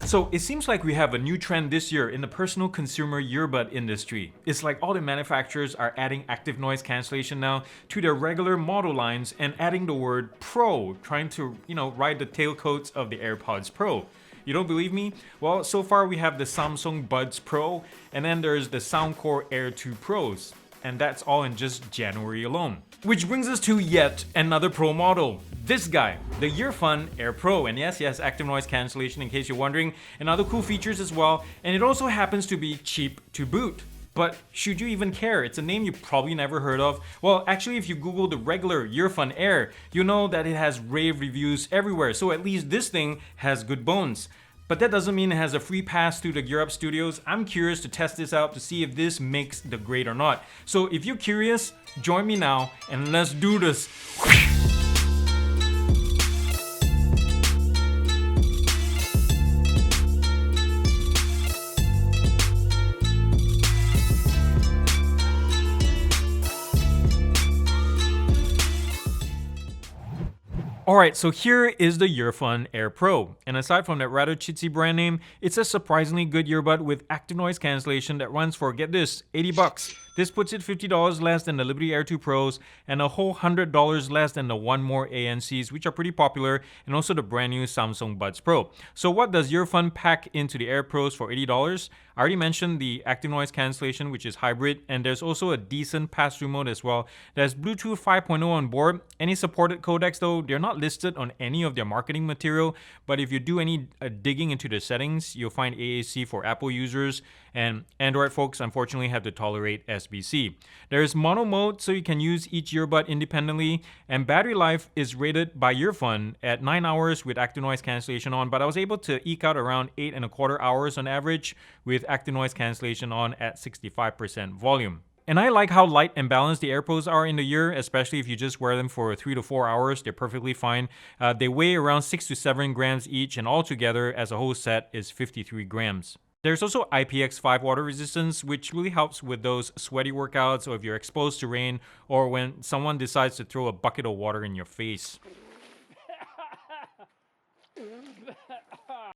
So it seems like we have a new trend this year in the personal consumer earbud industry. It's like all the manufacturers are adding active noise cancellation now to their regular model lines and adding the word Pro, trying to, ride the tailcoats of the AirPods Pro. You don't believe me? Well, so far we have the Samsung Buds Pro, and then there's the Soundcore Air 2 Pros. And that's all in just January alone. Which brings us to yet another Pro model. This guy, the Earfun Air Pro. And yes, he has active noise cancellation in case you're wondering, and other cool features as well. And it also happens to be cheap to boot. But should you even care? It's a name you probably never heard of. Well, actually, if you Google the regular Earfun Air, you know that it has rave reviews everywhere. So at least this thing has good bones. But that doesn't mean it has a free pass to the Gear Up Studios. I'm curious to test this out to see if this makes the grade or not. So if you're curious, join me now and let's do this. Alright, so here is the Earfun Air Pro, and aside from that rather chitsy brand name, it's a surprisingly good earbud with active noise cancellation that runs for, get this, $80. This puts it $50 less than the Liberty Air 2 Pros and a whole $100 less than the One More ANCs, which are pretty popular, and also the brand new Samsung Buds Pro. So what does Earfun pack into the Air Pros for $80? I already mentioned the active noise cancellation, which is hybrid, and there's also a decent pass-through mode as well. There's Bluetooth 5.0 on board. Any supported codecs though, they're not listed on any of their marketing material, but if you do any digging into the settings, you'll find AAC for Apple users, and Android folks unfortunately have to tolerate SBC. There's mono mode, so you can use each earbud independently, and battery life is rated by Earfun at 9 hours with active noise cancellation on, but I was able to eke out around 8.25 hours on average with active noise cancellation on at 65% volume. And I like how light and balanced the AirPods are in the year, especially if you just wear them for 3 to 4 hours. They're perfectly fine. They weigh around 6 to 7 grams each, and altogether as a whole set is 53 grams. There's also IPX5 water resistance, which really helps with those sweaty workouts or if you're exposed to rain or when someone decides to throw a bucket of water in your face.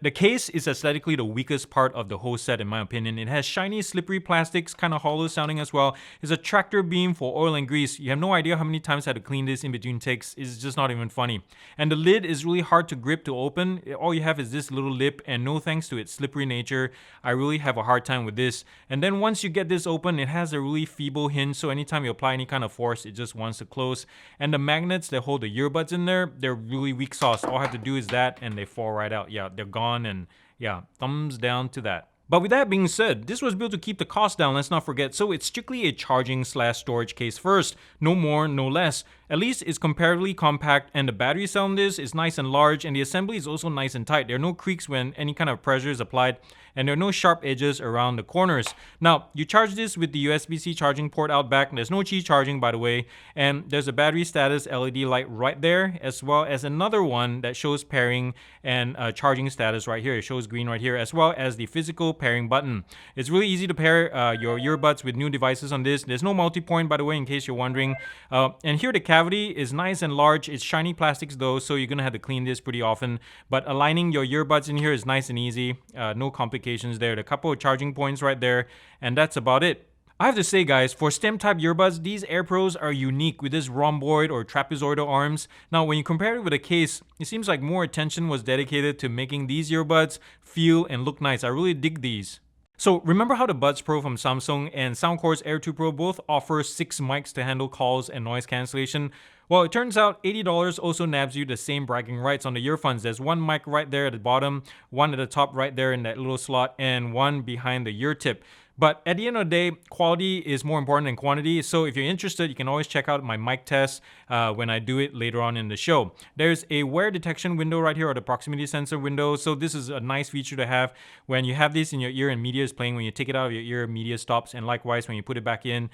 The case is aesthetically the weakest part of the whole set in my opinion. It has shiny, slippery plastics, kind of hollow sounding as well. It's a tractor beam for oil and grease. You have no idea how many times I had to clean this in between takes. It's just not even funny. And the lid is really hard to grip to open. All you have is this little lip, and no thanks to its slippery nature, I really have a hard time with this. And then once you get this open, it has a really feeble hinge, so anytime you apply any kind of force, it just wants to close. And the magnets that hold the earbuds in there, they're really weak sauce. All I have to do is that and they fall right out. Yeah, they're gone. And yeah, thumbs down to that. But with that being said, this was built to keep the cost down, let's not forget, so it's strictly a charging/storage case first. No more, no less. At least it's comparatively compact, and the battery cell in this is nice and large, and the assembly is also nice and tight. There are no creaks when any kind of pressure is applied, and there are no sharp edges around the corners. Now, you charge this with the USB-C charging port out back. There's no Qi charging, by the way, and there's a battery status LED light right there, as well as another one that shows pairing and charging status right here. It shows green right here, as well as the physical pairing button. It's really easy to pair your earbuds with new devices on this. There's no multi-point, by the way, in case you're wondering. And here the cavity is nice and large. It's shiny plastics though, so you're gonna have to clean this pretty often. But aligning your earbuds in here is nice and easy. No complications there. There are a couple of charging points right there, and that's about it. I have to say guys, for stem type earbuds, these Air Pros are unique with this rhomboid or trapezoidal arms. Now when you compare it with a case, it seems like more attention was dedicated to making these earbuds feel and look nice. I really dig these. So remember how the Buds Pro from Samsung and Soundcore's Air 2 Pro both offer 6 mics to handle calls and noise cancellation? Well, it turns out $80 also nabs you the same bragging rights on the earphones. There's one mic right there at the bottom, one at the top right there in that little slot, and one behind the ear tip. But at the end of the day, quality is more important than quantity. So if you're interested, you can always check out my mic test when I do it later on in the show. There's a wear detection window right here, or the proximity sensor window. So this is a nice feature to have when you have this in your ear and media is playing. When you take it out of your ear, media stops. And likewise, when you put it back in,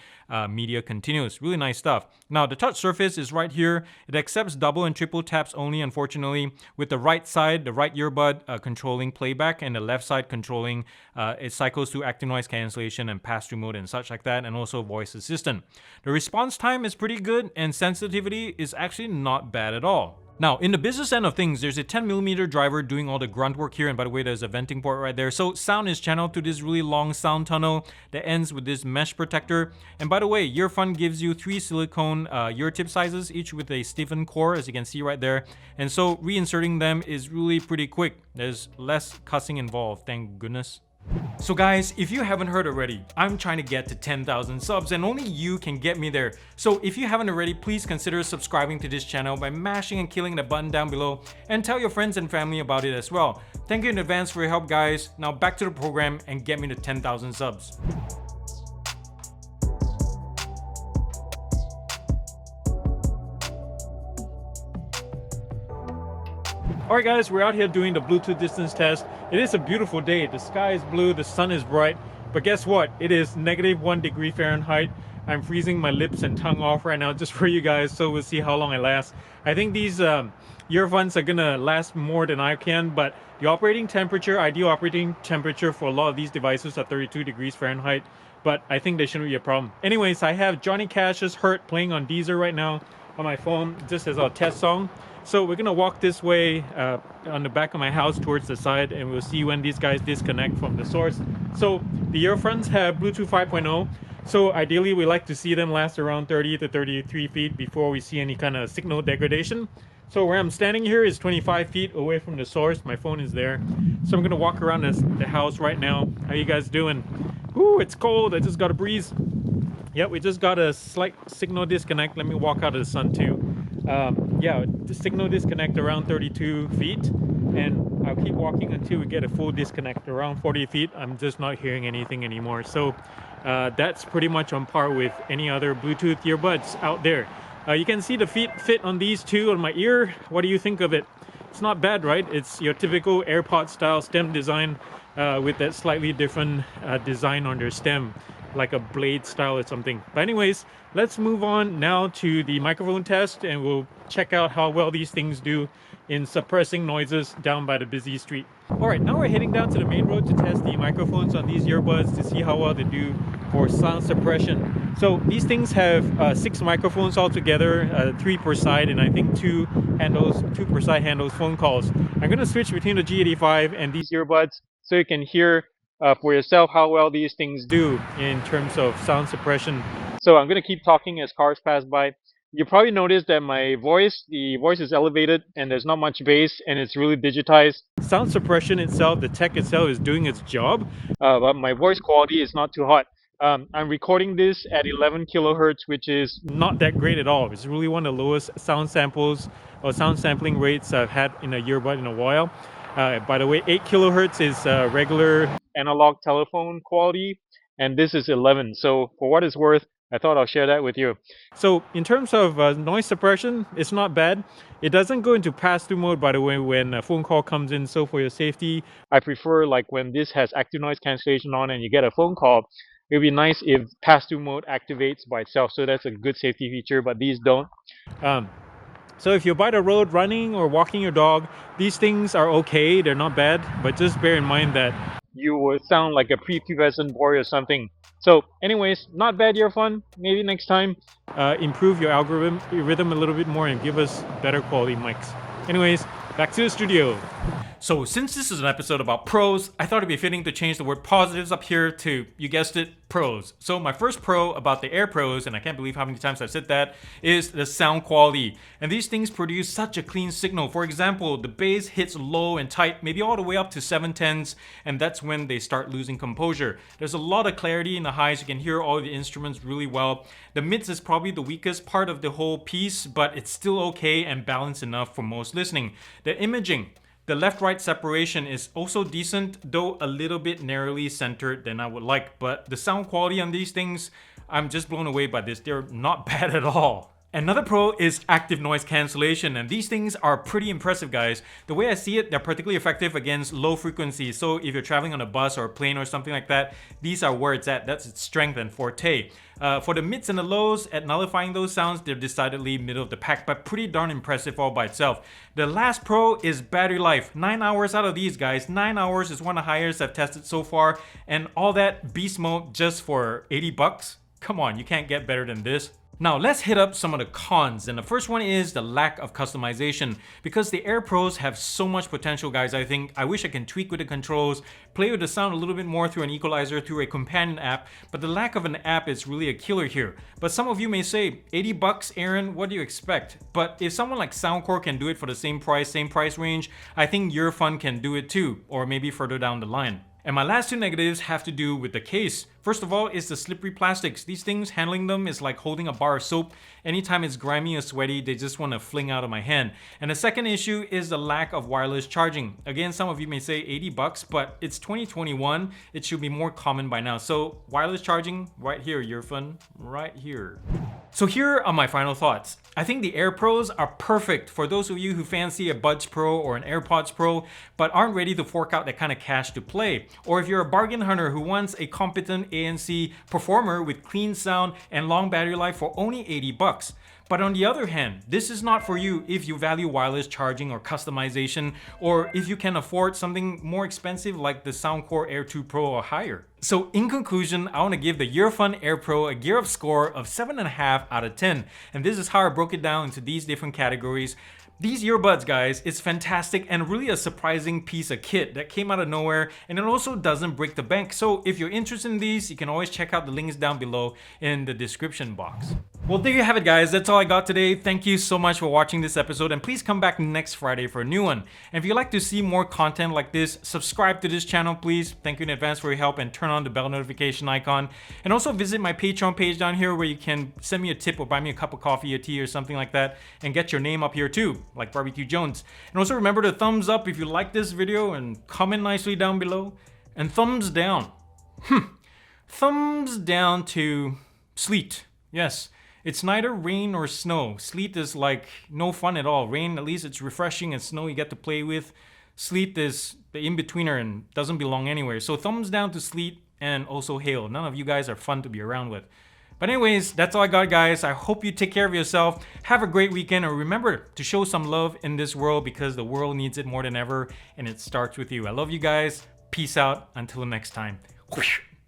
media continues. Really nice stuff. Now, the touch surface is right here. It accepts double and triple taps only, unfortunately, with the right side, the right earbud controlling playback, and the left side controlling it cycles to active noise cancellation cancellation and pass-through mode and such like that, and also voice assistant. The response time is pretty good, and sensitivity is actually not bad at all. Now, in the business end of things, there's a 10mm driver doing all the grunt work here, and by the way, there's a venting port right there. So sound is channeled to this really long sound tunnel that ends with this mesh protector. And by the way, Earfun gives you 3 silicone ear tip sizes, each with a stiffened core, as you can see right there. And so reinserting them is really pretty quick. There's less cussing involved, thank goodness. So guys, if you haven't heard already, I'm trying to get to 10,000 subs and only you can get me there. So if you haven't already, please consider subscribing to this channel by mashing and killing the button down below, and tell your friends and family about it as well. Thank you in advance for your help, guys. Now back to the program and get me to 10,000 subs. Alright guys, we're out here doing the Bluetooth distance test. It is a beautiful day. The sky is blue, the sun is bright, but guess what? It is -1 degree Fahrenheit. I'm freezing my lips and tongue off right now just for you guys, so we'll see how long I last. I think these earphones are gonna last more than I can, but the operating temperature, ideal operating temperature for a lot of these devices are 32 degrees Fahrenheit, but I think there shouldn't be a problem. Anyways, I have Johnny Cash's Hurt playing on Deezer right now on my phone, just as our test song. So we're gonna walk this way on the back of my house towards the side, and we'll see when these guys disconnect from the source. So the earphones have Bluetooth 5.0. So ideally we like to see them last around 30 to 33 feet before we see any kind of signal degradation. So where I'm standing here is 25 feet away from the source. My phone is there. So I'm gonna walk around the house right now. How you guys doing? Ooh, it's cold. I just got a breeze. Yep, we just got a slight signal disconnect. Let me walk out of the sun too. Yeah, the signal disconnect around 32 feet, and I'll keep walking until we get a full disconnect around 40 feet. I'm just not hearing anything anymore. So that's pretty much on par with any other Bluetooth earbuds out there. You can see the fit on these two on my ear. What do you think of it? It's not bad, right? It's your typical AirPods style stem design with that slightly different design on their stem, like a blade style or something. But anyways, let's move on now to the microphone test, and we'll check out how well these things do in suppressing noises down by the busy street. All right, now we're heading down to the main road to test the microphones on these earbuds to see how well they do for sound suppression. So these things have 6 microphones altogether, 3 per side, and I think 2 per side handles phone calls. I'm gonna switch between the G85 and these earbuds so you can hear for yourself how well these things do in terms of sound suppression. So I'm going to keep talking as cars pass by. You probably noticed that the voice is elevated and there's not much bass, and it's really digitized. Sound suppression itself, the tech itself is doing its job, but my voice quality is not too hot. I'm recording this at 11 kilohertz, which is not that great at all. It's really one of the lowest sound samples or sound sampling rates I've had in a earbud in a while. By the way, 8 kilohertz is regular analog telephone quality, and this is 11. So for what it's worth, I thought I'll share that with you. So in terms of noise suppression, it's not bad. It doesn't go into pass-through mode, by the way, when a phone call comes in. So for your safety, I prefer like when this has active noise cancellation on and you get a phone call, it would be nice if pass-through mode activates by itself. So that's a good safety feature, but these don't. So if you're by the road running or walking your dog, these things are okay, they're not bad, but just bear in mind that you will sound like a prepubescent boy or something. So anyways, not bad earphone. Maybe next time improve your algorithm a little bit more and give us better quality mics. Anyways, back to the studio. So since this is an episode about pros, I thought it'd be fitting to change the word positives up here to, you guessed it, pros. So my first pro about the Air Pros, and I can't believe how many times I've said that, is the sound quality. And these things produce such a clean signal. For example, the bass hits low and tight, maybe all the way up to 7/10s, and that's when they start losing composure. There's a lot of clarity in the highs. You can hear all the instruments really well. The mids is probably the weakest part of the whole piece, but it's still okay and balanced enough for most listening. The imaging. The left-right separation is also decent, though a little bit narrowly centered than I would like. But the sound quality on these things, I'm just blown away by this. They're not bad at all. Another pro is active noise cancellation, and these things are pretty impressive, guys. The way I see it, they're particularly effective against low frequencies. So if you're traveling on a bus or a plane or something like that, these are where it's at. That's its strength and forte. For the mids and the lows, at nullifying those sounds, they're decidedly middle of the pack, but pretty darn impressive all by itself. The last pro is battery life. 9 hours out of these, guys. 9 hours is one of the highest I've tested so far, and all that beast mode just for 80 bucks? Come on, you can't get better than this. Now let's hit up some of the cons, and the first one is the lack of customization. Because the Air Pros have so much potential, guys, I wish I can tweak with the controls, play with the sound a little bit more through an equalizer, through a companion app, but the lack of an app is really a killer here. But some of you may say, 80 bucks, Aaron, what do you expect? But if someone like Soundcore can do it for the same price range, I think Earfun can do it too, or maybe further down the line. And my last two negatives have to do with the case. First of all is the slippery plastics. These things, handling them is like holding a bar of soap. Anytime it's grimy or sweaty, they just want to fling out of my hand. And the second issue is the lack of wireless charging. Again, some of you may say 80 bucks, but it's 2021. It should be more common by now. So wireless charging, right here, Earfun, right here. So here are my final thoughts. I think the Air Pros are perfect for those of you who fancy a Buds Pro or an Airpods Pro, but aren't ready to fork out that kind of cash to play. Or if you're a bargain hunter who wants a competent ANC performer with clean sound and long battery life for only 80 bucks. But on the other hand, this is not for you if you value wireless charging or customization, or if you can afford something more expensive like the Soundcore Air 2 Pro or higher. So in conclusion, I want to give the Earfun Air Pro a gear up score of 7.5 out of 10. And this is how I broke it down into these different categories. These earbuds, guys, it's fantastic and really a surprising piece of kit that came out of nowhere, and it also doesn't break the bank. So if you're interested in these, you can always check out the links down below in the description box. Well, there you have it, guys. That's all I got today. Thank you so much for watching this episode, and please come back next Friday for a new one. And if you'd like to see more content like this, subscribe to this channel, please. Thank you in advance for your help, and turn on the bell notification icon. And also visit my Patreon page down here where you can send me a tip or buy me a cup of coffee or tea or something like that, and get your name up here too, like Barbecue Jones. And also remember to thumbs up if you like this video, and comment nicely down below. And thumbs down. Thumbs down to sleet. Yes. It's neither rain nor snow. Sleet is like no fun at all. Rain, at least it's refreshing, and snow you get to play with. Sleet is the in-betweener and doesn't belong anywhere. So thumbs down to sleet and also hail. None of you guys are fun to be around with. But anyways, that's all I got, guys. I hope you take care of yourself. Have a great weekend, and remember to show some love in this world because the world needs it more than ever, and it starts with you. I love you guys. Peace out. Until next time. Whoosh.